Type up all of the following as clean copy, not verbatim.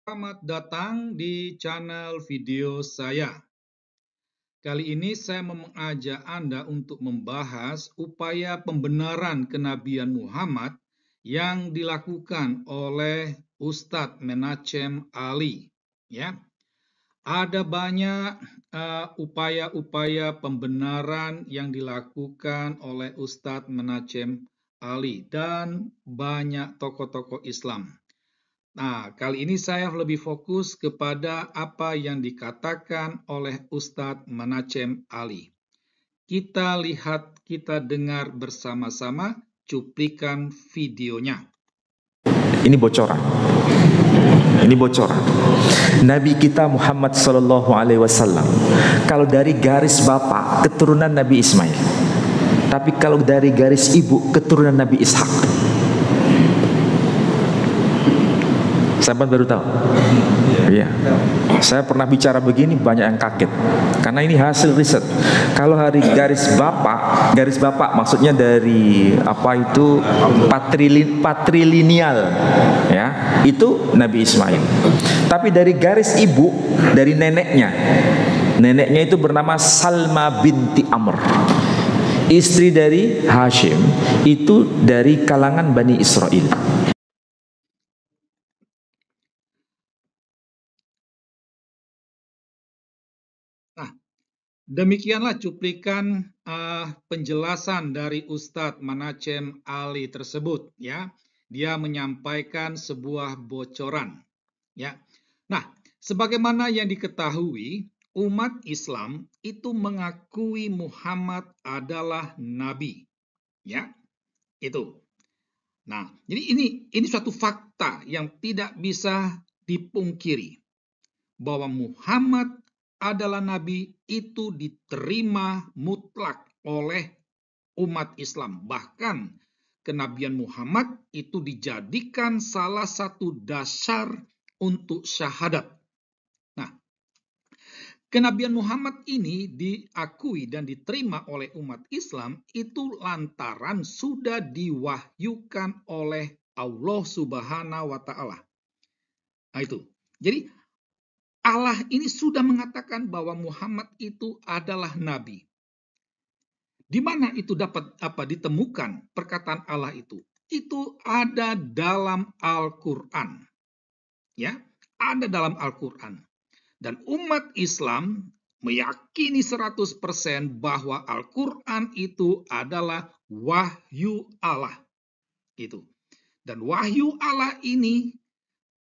Selamat datang di channel video saya. Kali ini saya mengajak Anda untuk membahas upaya pembenaran kenabian Muhammad yang dilakukan oleh Ustadz Menachem Ali. Ya, ada banyak upaya-upaya pembenaran yang dilakukan oleh Ustadz Menachem Ali dan banyak tokoh-tokoh Islam. Nah, kali ini saya lebih fokus kepada apa yang dikatakan oleh Ustadz Menachem Ali. Kita lihat, kita dengar bersama-sama cuplikan videonya. Ini bocoran. Ini bocoran. Nabi kita Muhammad Sallallahu Alaihi Wasallam, kalau dari garis bapak keturunan Nabi Ismail, tapi kalau dari garis ibu keturunan Nabi Ishak. Sahabat baru tahu? Iya. Saya pernah bicara begini, banyak yang kaget. Karena ini hasil riset. Kalau hari garis bapak maksudnya dari apa itu patrilineal, ya, itu Nabi Ismail. Tapi dari garis ibu, dari neneknya itu bernama Salma binti Amr. Istri dari Hashim, itu dari kalangan Bani Israel. Demikianlah cuplikan penjelasan dari Ustadz Menachem Ali tersebut, ya. Dia menyampaikan sebuah bocoran, ya. Nah, sebagaimana yang diketahui, umat Islam itu mengakui Muhammad adalah nabi, ya. Itu. Nah, jadi ini suatu fakta yang tidak bisa dipungkiri bahwa Muhammad adalah nabi, itu diterima mutlak oleh umat Islam. Bahkan kenabian Muhammad itu dijadikan salah satu dasar untuk syahadat. Nah, kenabian Muhammad ini diakui dan diterima oleh umat Islam itu lantaran sudah diwahyukan oleh Allah Subhanahu wa Ta'ala. Nah, itu. Jadi Allah ini sudah mengatakan bahwa Muhammad itu adalah nabi. Di mana itu dapat ditemukan perkataan Allah itu? Itu ada dalam Al-Qur'an. Ya, ada dalam Al-Qur'an. Dan umat Islam meyakini 100% bahwa Al-Qur'an itu adalah wahyu Allah. Itu. Dan wahyu Allah ini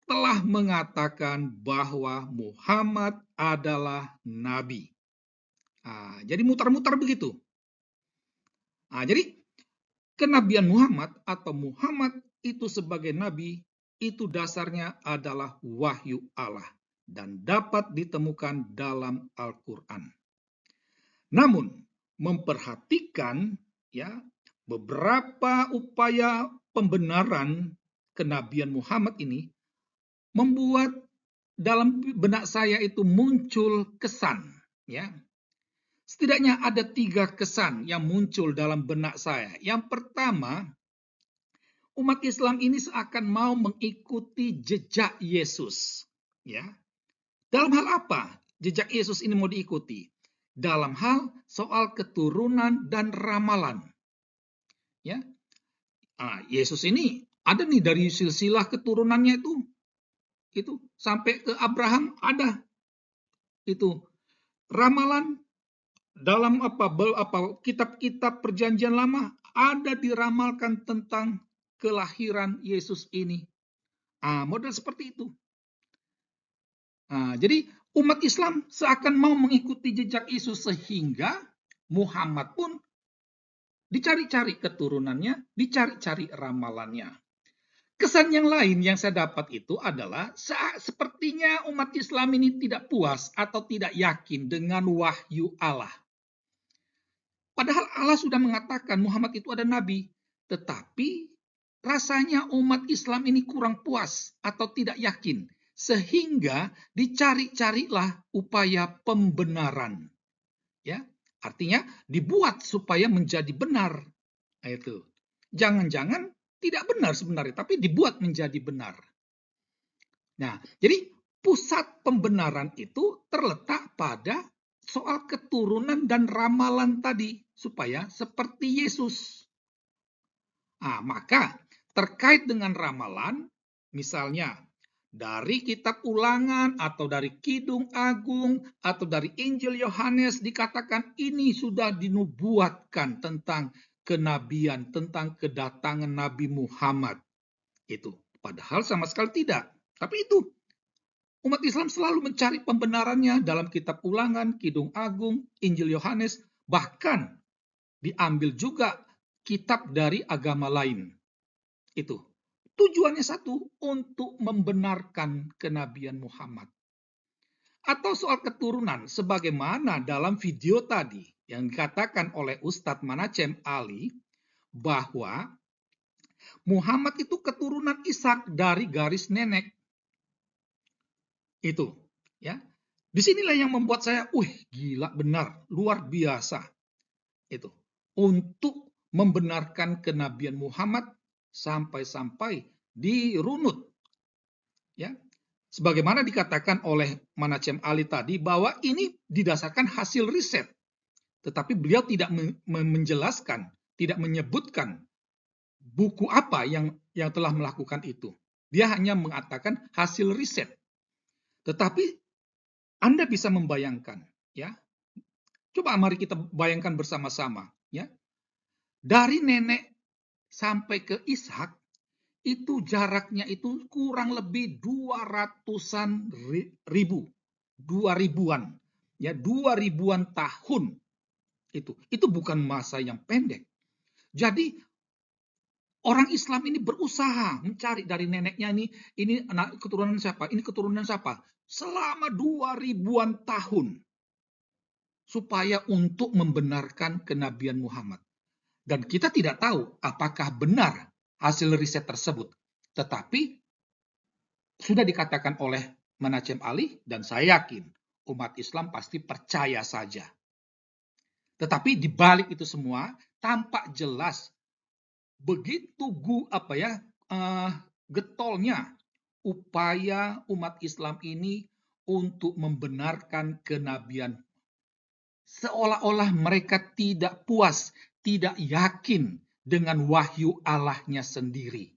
telah mengatakan bahwa Muhammad adalah nabi. Jadi mutar-mutar begitu. Jadi kenabian Muhammad atau Muhammad itu sebagai nabi itu dasarnya adalah wahyu Allah dan dapat ditemukan dalam Al-Qur'an. Namun memperhatikan ya beberapa upaya pembenaran kenabian Muhammad ini membuat dalam benak saya itu muncul kesan, ya. Setidaknya ada 3 kesan yang muncul dalam benak saya. Yang pertama, umat Islam ini seakan mau mengikuti jejak Yesus, ya. Dalam hal apa jejak Yesus ini mau diikuti? Dalam hal soal keturunan dan ramalan, ya. Yesus ini ada nih dari silsilah keturunannya itu sampai ke Abraham ada itu ramalan dalam kitab-kitab perjanjian lama ada diramalkan tentang kelahiran Yesus ini. Model seperti itu. Jadi umat Islam seakan mau mengikuti jejak Yesus sehingga Muhammad pun dicari-cari keturunannya, dicari-cari ramalannya. Kesan yang lain yang saya dapat itu adalah sepertinya umat Islam ini tidak puas atau tidak yakin dengan wahyu Allah. Padahal Allah sudah mengatakan Muhammad itu ada nabi, tetapi rasanya umat Islam ini kurang puas atau tidak yakin, sehingga dicari-carilah upaya pembenaran. Ya, artinya dibuat supaya menjadi benar. Itu. Jangan-jangan tidak benar sebenarnya, tapi dibuat menjadi benar. Nah, jadi pusat pembenaran itu terletak pada soal keturunan dan ramalan tadi, supaya seperti Yesus. Maka terkait dengan ramalan, misalnya dari kitab Ulangan atau dari Kidung Agung atau dari Injil Yohanes dikatakan ini sudah dinubuatkan tentang kenabian, tentang kedatangan Nabi Muhammad. Itu padahal sama sekali tidak. Tapi itu umat Islam selalu mencari pembenarannya dalam kitab Ulangan, Kidung Agung, Injil Yohanes, bahkan diambil juga kitab dari agama lain. Itu tujuannya satu, untuk membenarkan kenabian Muhammad. Atau soal keturunan, sebagaimana dalam video tadi yang dikatakan oleh Ustadz Manachem Ali, bahwa Muhammad itu keturunan Ishak dari garis nenek. Itu, ya. Disinilah yang membuat saya, gila benar, luar biasa. Itu, untuk membenarkan kenabian Muhammad sampai-sampai dirunut. Ya. Sebagaimana dikatakan oleh Manachem Ali tadi, bahwa ini didasarkan hasil riset. Tetapi beliau tidak menjelaskan, tidak menyebutkan buku apa yang telah melakukan itu. Dia hanya mengatakan hasil riset. Tetapi Anda bisa membayangkan, ya. Coba mari kita bayangkan bersama-sama, ya. Dari nenek sampai ke Ishak itu jaraknya itu kurang lebih 200-an ribu, 2000-an, ya, 2000-an tahun. Itu bukan masa yang pendek. Jadi orang Islam ini berusaha mencari dari neneknya ini anak keturunan siapa, ini keturunan siapa, selama 2000-an tahun, supaya untuk membenarkan kenabian Muhammad. Dan kita tidak tahu apakah benar hasil riset tersebut. Tetapi sudah dikatakan oleh Manachem Ali, dan saya yakin umat Islam pasti percaya saja. Tetapi di balik itu semua tampak jelas begitu getolnya upaya umat Islam ini untuk membenarkan kenabian. Seolah-olah mereka tidak puas, tidak yakin dengan wahyu Allahnya sendiri.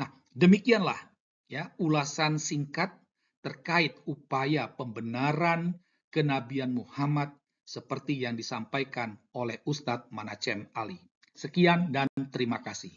Nah, demikianlah ya ulasan singkat terkait upaya pembenaran kenabian Muhammad seperti yang disampaikan oleh Ustadz Manachem Ali. Sekian dan terima kasih.